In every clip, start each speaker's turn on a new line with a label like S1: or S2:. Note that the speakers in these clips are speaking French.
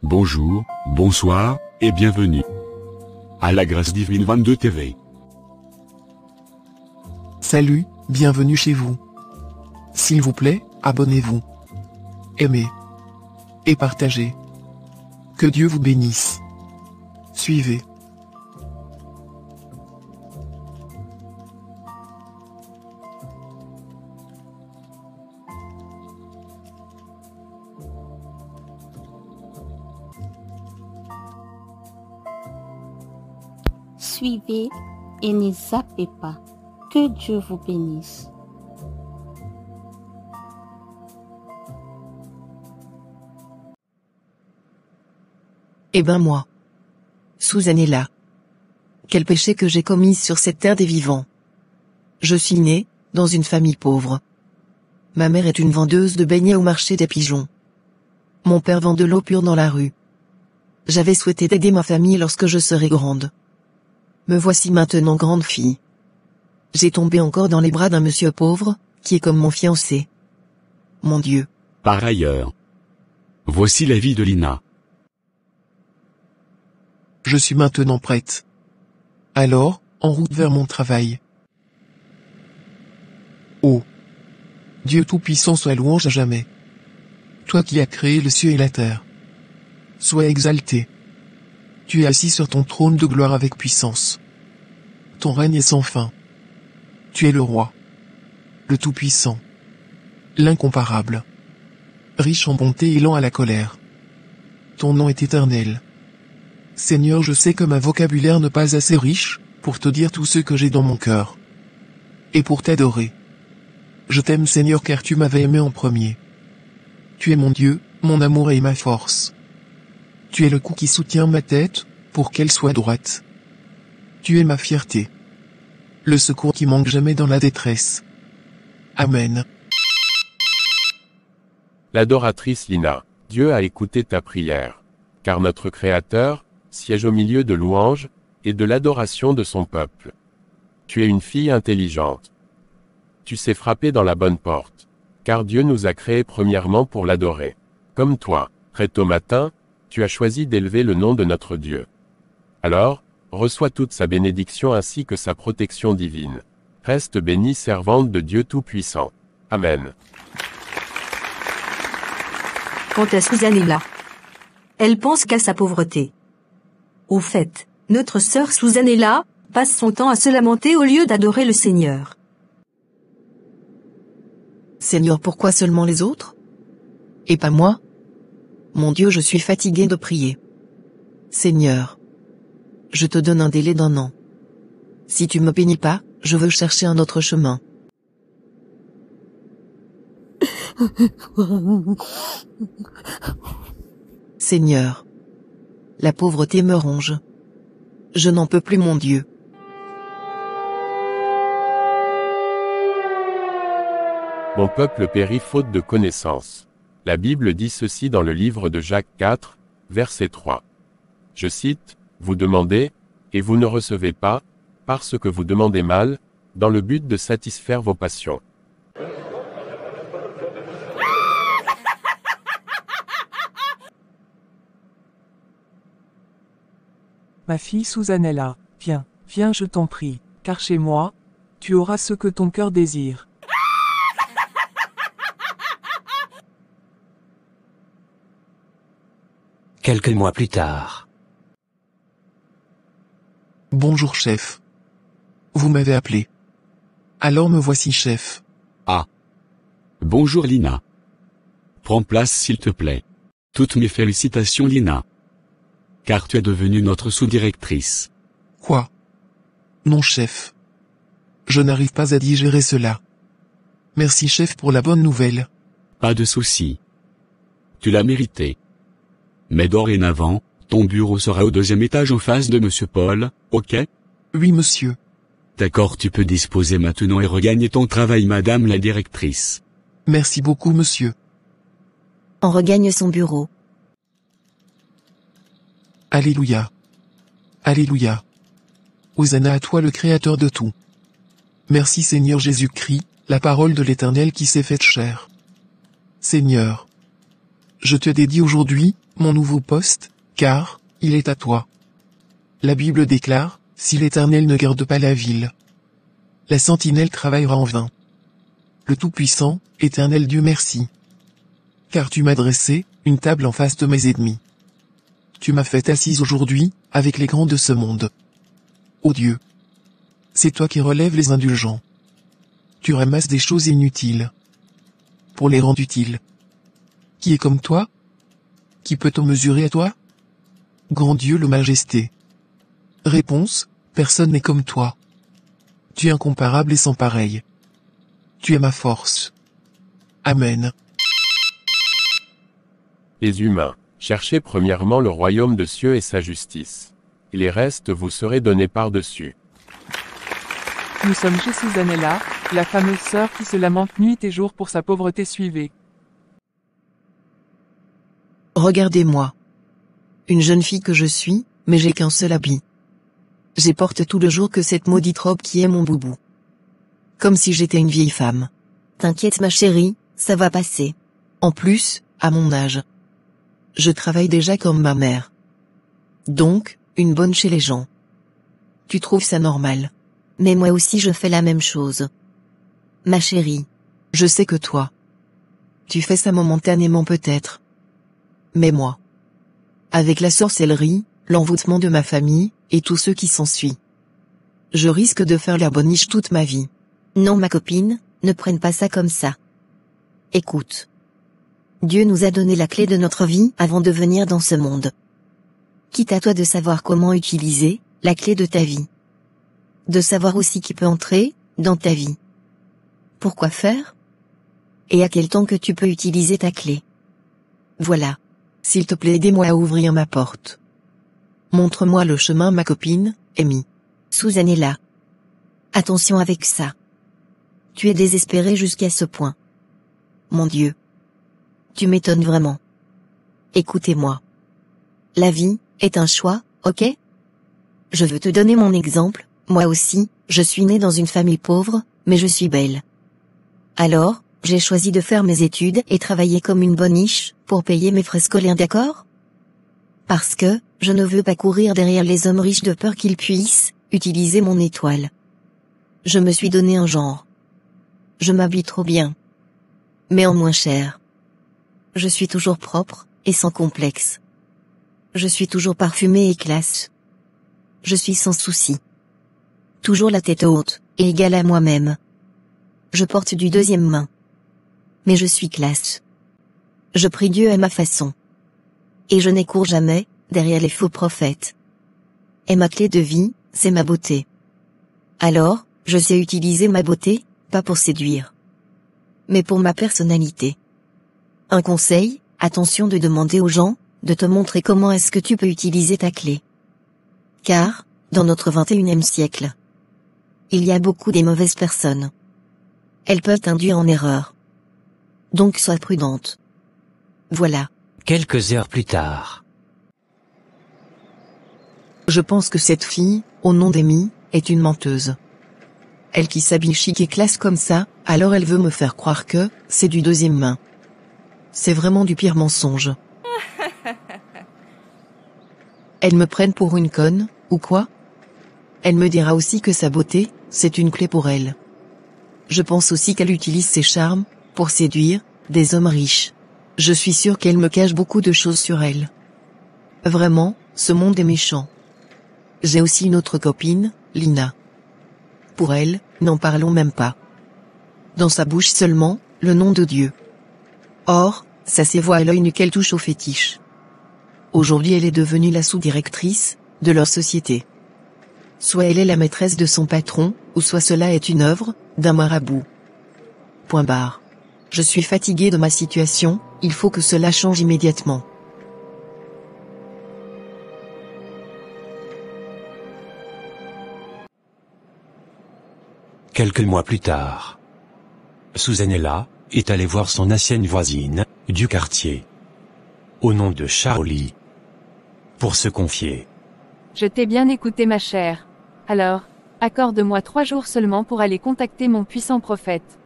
S1: Bonjour, bonsoir, et bienvenue à la Grâce Divine 22 TV.
S2: Salut, bienvenue chez vous. S'il vous plaît, abonnez-vous. Aimez. Et partagez. Que Dieu vous bénisse. Suivez.
S3: Suivez et ne zappez pas. Que Dieu vous bénisse.
S4: Eh ben moi. Suzanne est là. Quel péché que j'ai commis sur cette terre des vivants. Je suis née dans une famille pauvre. Ma mère est une vendeuse de beignets au marché des pigeons. Mon père vend de l'eau pure dans la rue. J'avais souhaité aider ma famille lorsque je serai grande. Me voici maintenant grande fille. J'ai tombé encore dans les bras d'un monsieur pauvre, qui est comme mon fiancé. Mon Dieu.
S1: Par ailleurs, voici la vie de Lina.
S2: Je suis maintenant prête. Alors, en route vers mon travail. Oh! Dieu Tout-Puissant soit louange à jamais. Toi qui as créé le ciel et la terre. Sois exalté. Tu es assis sur ton trône de gloire avec puissance. Ton règne est sans fin. Tu es le roi. Le Tout-Puissant. L'incomparable. Riche en bonté et lent à la colère. Ton nom est éternel. Seigneur, je sais que ma vocabulaire n'est pas assez riche pour te dire tout ce que j'ai dans mon cœur. Et pour t'adorer. Je t'aime Seigneur car tu m'avais aimé en premier. Tu es mon Dieu, mon amour et ma force. Tu es le cou qui soutient ma tête, pour qu'elle soit droite. Tu es ma fierté. Le secours qui manque jamais dans la détresse. Amen.
S5: L'adoratrice Lina, Dieu a écouté ta prière. Car notre Créateur siège au milieu de louanges et de l'adoration de son peuple. Tu es une fille intelligente. Tu sais frapper dans la bonne porte. Car Dieu nous a créés premièrement pour l'adorer. Comme toi, très tôt matin, tu as choisi d'élever le nom de notre Dieu. Alors, reçois toute sa bénédiction ainsi que sa protection divine. Reste bénie servante de Dieu Tout-Puissant. Amen.
S6: Quant à Suzanne est là. Elle pense qu'à sa pauvreté. Au fait, notre sœur Suzanne est là, passe son temps à se lamenter au lieu d'adorer le Seigneur.
S4: Seigneur, pourquoi seulement les autres? Et pas moi? Mon Dieu, je suis fatigué de prier. Seigneur, je te donne un délai d'1 an. Si tu me bénis pas, je veux chercher un autre chemin. Seigneur, la pauvreté me ronge. Je n'en peux plus, mon Dieu.
S5: Mon peuple périt faute de connaissance. La Bible dit ceci dans le livre de Jacques 4, verset 3. Je cite, « Vous demandez, et vous ne recevez pas, parce que vous demandez mal, dans le but de satisfaire vos passions. »
S7: Ma fille Suzanne est là, viens, viens je t'en prie, car chez moi, tu auras ce que ton cœur désire.
S8: Quelques mois plus tard.
S2: Bonjour chef. Vous m'avez appelé. Alors me voici chef.
S1: Ah. Bonjour Lina. Prends place s'il te plaît. Toutes mes félicitations Lina. Car tu es devenue notre sous-directrice.
S2: Quoi? Non chef. Je n'arrive pas à digérer cela. Merci chef pour la bonne nouvelle.
S1: Pas de souci. Tu l'as mérité. Mais dorénavant, ton bureau sera au 2e étage en face de Monsieur Paul, ok?
S2: Oui monsieur.
S1: D'accord, tu peux disposer maintenant et regagner ton travail madame la directrice.
S2: Merci beaucoup monsieur.
S6: On regagne son bureau.
S2: Alléluia. Alléluia. Hosanna à toi le Créateur de tout. Merci Seigneur Jésus-Christ, la parole de l'Éternel qui s'est faite chair. Seigneur, Je te dédie aujourd'hui, mon nouveau poste, car, il est à toi. La Bible déclare, si l'Éternel ne garde pas la ville, la sentinelle travaillera en vain. Le Tout-Puissant, Éternel Dieu merci. Car tu m'as dressé, une table en face de mes ennemis. Tu m'as fait assise aujourd'hui, avec les grands de ce monde. Ô Dieu! C'est toi qui relèves les indulgents. Tu ramasses des choses inutiles pour les rendre utiles. Qui est comme toi? Qui peut te mesurer à toi? Grand Dieu le Majesté. Réponse, personne n'est comme toi. Tu es incomparable et sans pareil. Tu es ma force. Amen.
S5: Les humains, cherchez premièrement le royaume de cieux et sa justice. Et les restes vous seraient donnés par-dessus.
S7: Nous sommes chez Susanella, la fameuse sœur qui se lamente nuit et jour pour sa pauvreté. Suivez.
S4: Regardez-moi. Une jeune fille que je suis, mais j'ai qu'un seul habit. J'ai porte tout le jour que cette maudite robe qui est mon boubou. Comme si j'étais une vieille femme.
S6: T'inquiète ma chérie, ça va passer.
S4: En plus, à mon âge. Je travaille déjà comme ma mère. Donc, une bonne chez les gens. Tu trouves ça normal?
S6: Mais moi aussi je fais la même chose. Ma chérie.
S4: Je sais que toi. Tu fais ça momentanément peut-être. Mais moi. Avec la sorcellerie, l'envoûtement de ma famille, et tous ceux qui s'ensuit. Je risque de faire la boniche toute ma vie.
S6: Non ma copine, ne prenne pas ça comme ça. Écoute. Dieu nous a donné la clé de notre vie avant de venir dans ce monde. Quitte à toi de savoir comment utiliser la clé de ta vie. De savoir aussi qui peut entrer dans ta vie. Pourquoi faire? Et à quel temps que tu peux utiliser ta clé. Voilà.
S4: S'il te plaît, aidez-moi à ouvrir ma porte. Montre-moi le chemin, ma copine, Amy.
S6: Susanella. Attention avec ça. Tu es désespérée jusqu'à ce point. Mon Dieu. Tu m'étonnes vraiment. Écoutez-moi. La vie est un choix, ok? Je veux te donner mon exemple, moi aussi, je suis née dans une famille pauvre, mais je suis belle. Alors, j'ai choisi de faire mes études et travailler comme une boniche, pour payer mes frais scolaires, d'accord? Parce que, je ne veux pas courir derrière les hommes riches de peur qu'ils puissent utiliser mon étoile. Je me suis donné un genre. Je m'habille trop bien. Mais en moins cher. Je suis toujours propre, et sans complexe. Je suis toujours parfumée et classe. Je suis sans souci. Toujours la tête haute, et égale à moi-même. Je porte du deuxième main. Mais je suis classe. Je prie Dieu à ma façon. Et je n'écours jamais derrière les faux prophètes. Et ma clé de vie, c'est ma beauté. Alors, je sais utiliser ma beauté, pas pour séduire. Mais pour ma personnalité. Un conseil, attention de demander aux gens, de te montrer comment est-ce que tu peux utiliser ta clé. Car, dans notre 21e siècle, il y a beaucoup des mauvaises personnes. Elles peuvent t'induire en erreur. Donc sois prudente. Voilà.
S8: Quelques heures plus tard.
S4: Je pense que cette fille, au nom d'Amy, est une menteuse. Elle qui s'habille chic et classe comme ça, alors elle veut me faire croire que, c'est du deuxième main. C'est vraiment du pire mensonge. Elle me prenne pour une conne, ou quoi? Elle me dira aussi que sa beauté, c'est une clé pour elle. Je pense aussi qu'elle utilise ses charmes, pour séduire, des hommes riches. Je suis sûre qu'elle me cache beaucoup de choses sur elle. Vraiment, ce monde est méchant. J'ai aussi une autre copine, Lina. Pour elle, n'en parlons même pas. Dans sa bouche seulement, le nom de Dieu. Or, ça s'évoit à l'œil nu qu'elle touche au fétiche. Aujourd'hui elle est devenue la sous-directrice, de leur société. Soit elle est la maîtresse de son patron, ou soit cela est une œuvre, d'un marabout. Point barre. Je suis fatiguée de ma situation, il faut que cela change immédiatement.
S8: Quelques mois plus tard. Susanella est allée voir son ancienne voisine, du quartier. Au nom de Charlie. Pour se confier.
S9: Je t'ai bien écouté ma chère. Alors, accorde-moi 3 jours seulement pour aller contacter mon puissant prophète.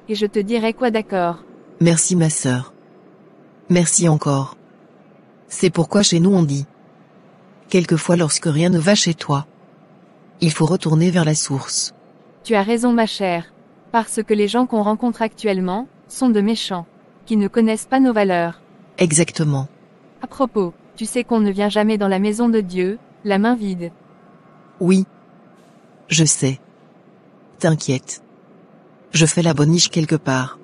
S9: Et je te dirai quoi, d'accord?
S4: Merci ma sœur. Merci encore. C'est pourquoi chez nous on dit. Quelquefois lorsque rien ne va chez toi, il faut retourner vers la source.
S9: Tu as raison ma chère. Parce que les gens qu'on rencontre actuellement, sont de méchants. Qui ne connaissent pas nos valeurs.
S4: Exactement.
S9: À propos, tu sais qu'on ne vient jamais dans la maison de Dieu, la main vide.
S4: Oui. Je sais. T'inquiète. Je fais la boniche quelque part.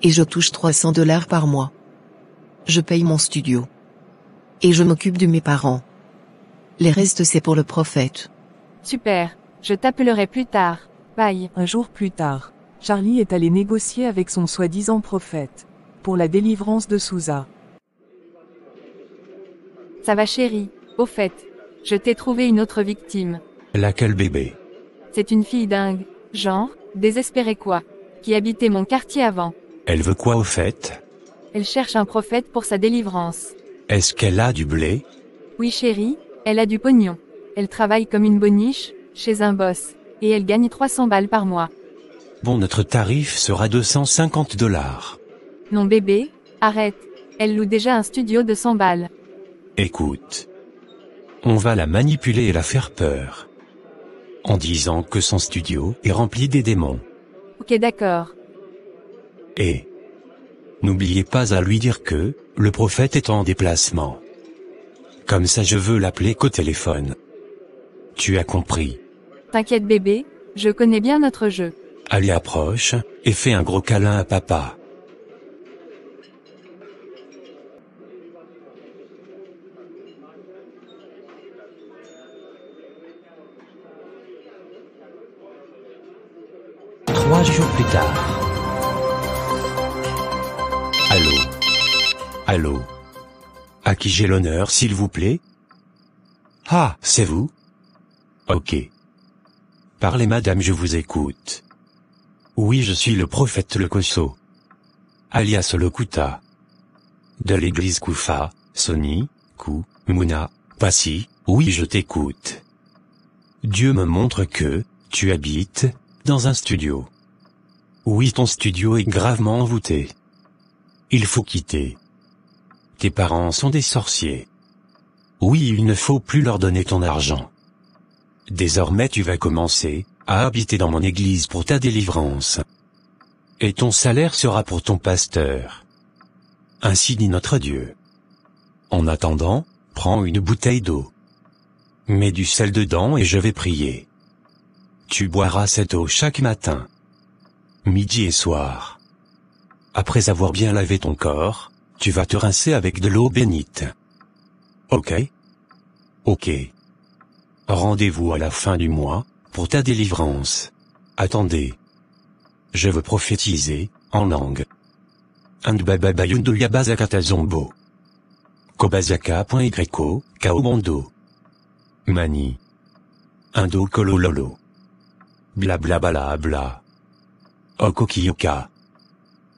S4: Et je touche $300 par mois. Je paye mon studio. Et je m'occupe de mes parents. Les restes c'est pour le prophète.
S9: Super, je t'appellerai plus tard. Bye.
S7: Un jour plus tard, Charlie est allé négocier avec son soi-disant prophète. Pour la délivrance de Souza.
S9: Ça va chérie, au fait. Je t'ai trouvé une autre victime.
S8: Laquelle bébé?
S9: C'est une fille dingue, genre, désespérée quoi, qui habitait mon quartier avant.
S8: Elle veut quoi au fait?
S9: Elle cherche un prophète pour sa délivrance.
S8: Est-ce qu'elle a du blé?
S9: Oui chérie, elle a du pognon. Elle travaille comme une boniche, chez un boss, et elle gagne $300 par mois.
S8: Bon, notre tarif sera $250.
S9: Non bébé, arrête, elle loue déjà un studio de $100.
S8: Écoute. On va la manipuler et la faire peur. En disant que son studio est rempli des démons.
S9: Ok d'accord.
S8: Et n'oubliez pas à lui dire que le prophète est en déplacement. Comme ça je veux l'appeler qu'au téléphone. Tu as compris?
S9: T'inquiète bébé, je connais bien notre jeu.
S8: Allez approche, et fais un gros câlin à papa. Trois jours plus tard. Allô? Allô? À qui j'ai l'honneur s'il vous plaît? Ah, c'est vous? Ok. Parlez madame, je vous écoute. Oui, je suis le prophète Le Kosso. Alias Le Kouta. De l'église Koufa, Soni, Kou, Mouna, Passi, oui je t'écoute. Dieu me montre que, tu habites, dans un studio. Oui, ton studio est gravement envoûté. Il faut quitter. Tes parents sont des sorciers. Oui, il ne faut plus leur donner ton argent. Désormais tu vas commencer à habiter dans mon église pour ta délivrance. Et ton salaire sera pour ton pasteur. Ainsi dit notre Dieu. En attendant, prends une bouteille d'eau. Mets du sel dedans et je vais prier. Tu boiras cette eau chaque matin, midi et soir. Après avoir bien lavé ton corps, tu vas te rincer avec de l'eau bénite. Ok? Ok. Rendez-vous à la fin du mois, pour ta délivrance. Attendez. Je veux prophétiser, en langue. Andbababayundo yabazakatazombo. Kobazaka.yko, kaobondo. Mani. Indo kolololo. Blablabalabla. Okokiyoka.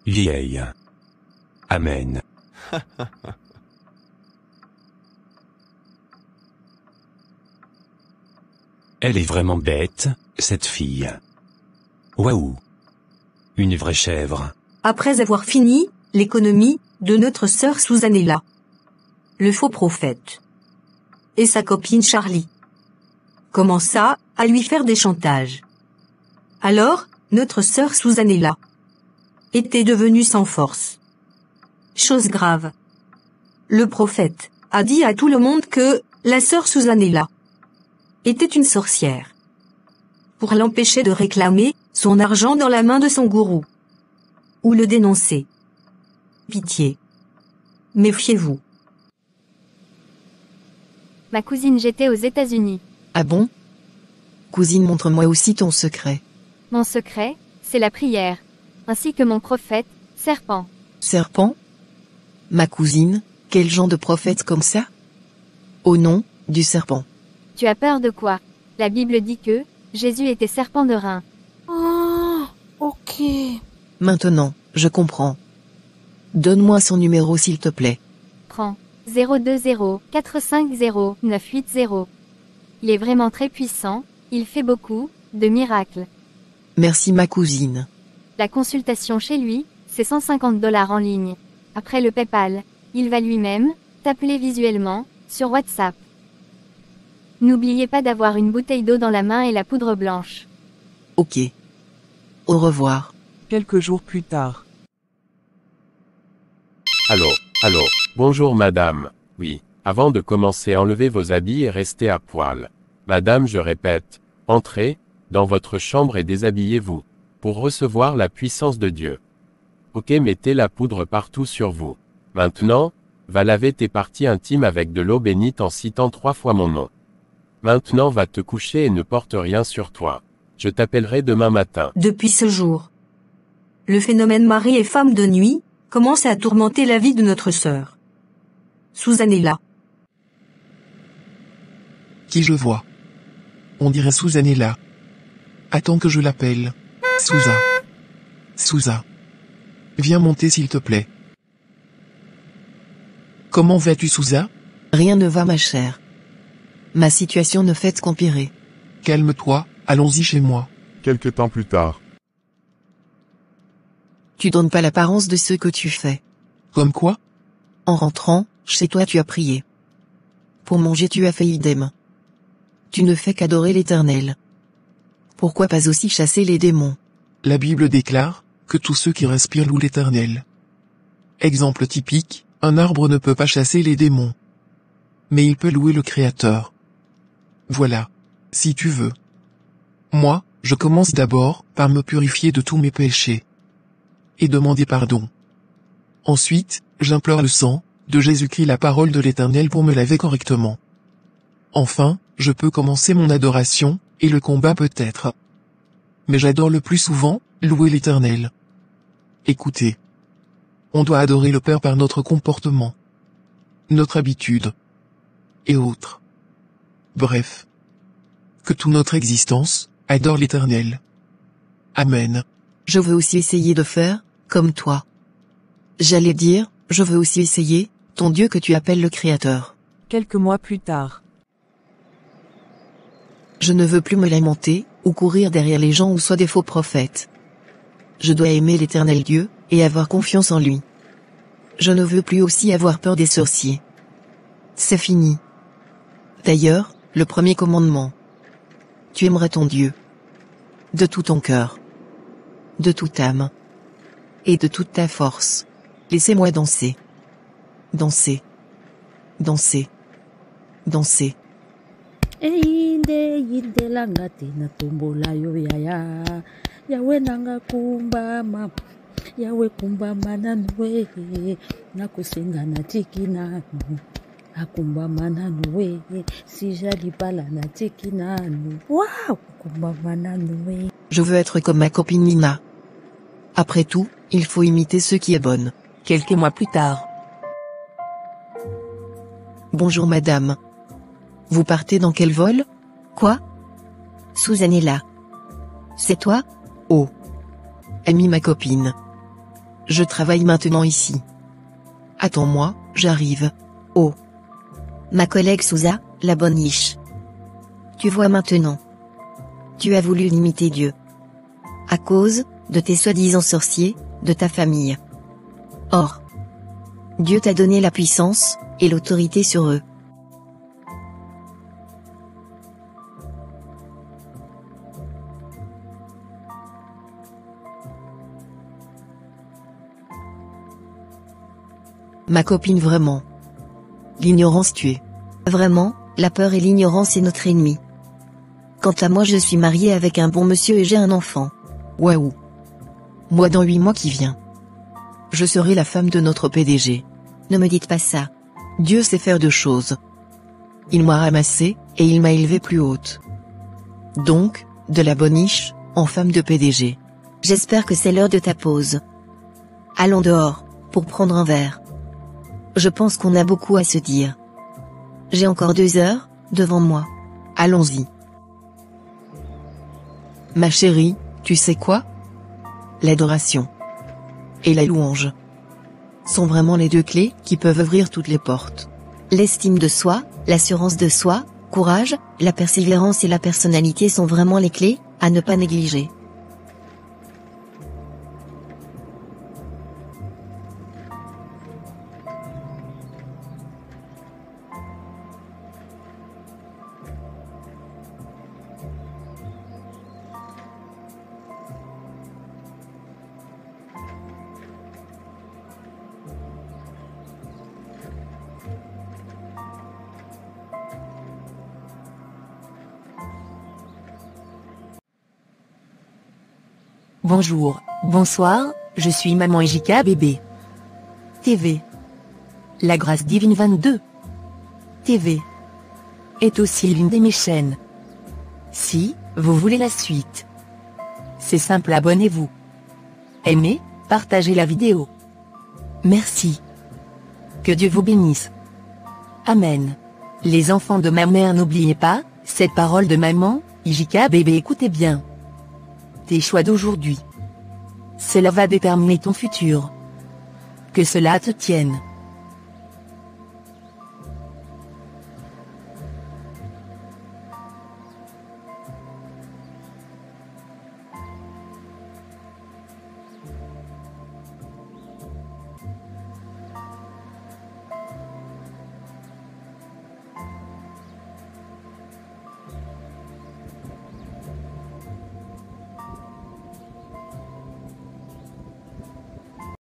S8: Yey. Amen. Elle est vraiment bête, cette fille. Waouh. Une vraie chèvre.
S10: Après avoir fini l'économie de notre sœur Susanella, le faux prophète et sa copine Charlie commença à lui faire des chantages. Alors, notre sœur Susanella était devenue sans force. Chose grave. Le prophète a dit à tout le monde que la sœur Susanella était une sorcière, pour l'empêcher de réclamer son argent dans la main de son gourou, ou le dénoncer. Pitié. Méfiez-vous.
S9: Ma cousine, j'étais aux États-Unis.
S4: Ah bon? Cousine, montre-moi aussi ton secret.
S9: Mon secret, c'est la prière, ainsi que mon prophète, serpent.
S4: Serpent? Ma cousine, quel genre de prophète comme ça? Au nom du serpent.
S9: Tu as peur de quoi? La Bible dit que Jésus était serpent de rein.
S3: Ah, ok.
S4: Maintenant, je comprends. Donne-moi son numéro s'il te plaît.
S9: Prends 020 450 980. Il est vraiment très puissant, il fait beaucoup de miracles.
S4: Merci ma cousine.
S9: La consultation chez lui, c'est $150 en ligne. Après le PayPal, il va lui-même t'appeler visuellement sur WhatsApp. N'oubliez pas d'avoir une bouteille d'eau dans la main et la poudre blanche.
S4: Ok. Au revoir.
S7: Quelques jours plus tard.
S5: Allô, bonjour madame. Oui, avant de commencer, enlevez vos habits et restez à poil. Madame, je répète, entrez dans votre chambre et déshabillez-vous, pour recevoir la puissance de Dieu. Ok, mettez la poudre partout sur vous. Maintenant, va laver tes parties intimes avec de l'eau bénite en citant 3 fois mon nom. Maintenant va te coucher et ne porte rien sur toi. Je t'appellerai demain matin.
S10: Depuis ce jour, le phénomène mari et femme de nuit commence à tourmenter la vie de notre sœur. Susanella.
S2: Qui je vois? On dirait Susanella. Attends que je l'appelle. Sousa. Viens monter s'il te plaît. Comment vas-tu, Sousa?
S4: Rien ne va ma chère. Ma situation ne fait qu'empirer.
S2: Calme-toi, allons-y chez moi.
S11: Quelque temps plus tard.
S4: Tu donnes pas l'apparence de ce que tu fais.
S2: Comme quoi?
S4: En rentrant, chez toi tu as prié. Pour manger tu as fait idem. Tu ne fais qu'adorer l'Éternel. Pourquoi pas aussi chasser les démons?
S2: La Bible déclare que tous ceux qui respirent louent l'Éternel. Exemple typique, un arbre ne peut pas chasser les démons. Mais il peut louer le Créateur. Voilà. Si tu veux. Moi, je commence d'abord par me purifier de tous mes péchés. Et demander pardon. Ensuite, j'implore le sang de Jésus-Christ, la parole de l'Éternel, pour me laver correctement. Enfin, je peux commencer mon adoration, et le combat peut-être. Mais j'adore le plus souvent louer l'Éternel. Écoutez. On doit adorer le Père par notre comportement, notre habitude, et autres. Bref. Que toute notre existence adore l'Éternel. Amen.
S4: Je veux aussi essayer de faire comme toi. J'allais dire, je veux aussi essayer ton Dieu que tu appelles le Créateur.
S7: Quelques mois plus tard.
S4: Je ne veux plus me lamenter, ou courir derrière les gens ou soit des faux prophètes. Je dois aimer l'Éternel Dieu, et avoir confiance en lui. Je ne veux plus aussi avoir peur des sorciers. C'est fini. D'ailleurs, le premier commandement. Tu aimeras ton Dieu. De tout ton cœur. De toute âme. Et de toute ta force. Laissez-moi danser. Danser. Danser. Danser.
S12: Inde langa tina tombola yo yaya yawe nanga kumbama yawe kumbama nanwe nakusenga na tikina akumbama nanwe sijali pala na tikina wow kumbama nanwe.
S4: Je veux être comme ma copine Nina. Après tout, il faut imiter ce qui est bonne. Quelques mois plus tard. Bonjour madame. Vous partez dans quel vol?
S6: Quoi? Susanella. C'est toi?
S4: Oh. Amy, ma copine. Je travaille maintenant ici. Attends-moi, j'arrive. Oh.
S6: Ma collègue Sousa, la bonne niche. Tu vois maintenant. Tu as voulu limiter Dieu. À cause de tes soi-disant sorciers, de ta famille. Or. Dieu t'a donné la puissance et l'autorité sur eux.
S4: Ma copine, vraiment. L'ignorance tue.
S6: Vraiment, la peur et l'ignorance est notre ennemi. Quant à moi, je suis mariée avec un bon monsieur et j'ai un enfant.
S4: Waouh. Moi dans 8 mois qui vient. Je serai la femme de notre PDG.
S6: Ne me dites pas ça.
S4: Dieu sait faire de choses. Il m'a ramassée, et il m'a élevée plus haute. Donc, de la boniche, en femme de PDG.
S6: J'espère que c'est l'heure de ta pause. Allons dehors, pour prendre un verre. Je pense qu'on a beaucoup à se dire. J'ai encore 2 heures, devant moi.
S4: Allons-y. Ma chérie, tu sais quoi? L'adoration. Et la louange. Sont vraiment les 2 clés qui peuvent ouvrir toutes les portes.
S6: L'estime de soi, l'assurance de soi, courage, la persévérance et la personnalité sont vraiment les clés à ne pas négliger.
S4: Bonjour, bonsoir, je suis maman Ejika bébé. TV. La Grâce Divine 22. TV. Est aussi l'une de mes chaînes. Si vous voulez la suite, c'est simple, abonnez-vous. Aimez, partagez la vidéo. Merci. Que Dieu vous bénisse. Amen. Les enfants de ma mère, n'oubliez pas, cette parole de maman, Ejika bébé, écoutez bien. Tes choix d'aujourd'hui, cela va déterminer ton futur. Que cela te tienne.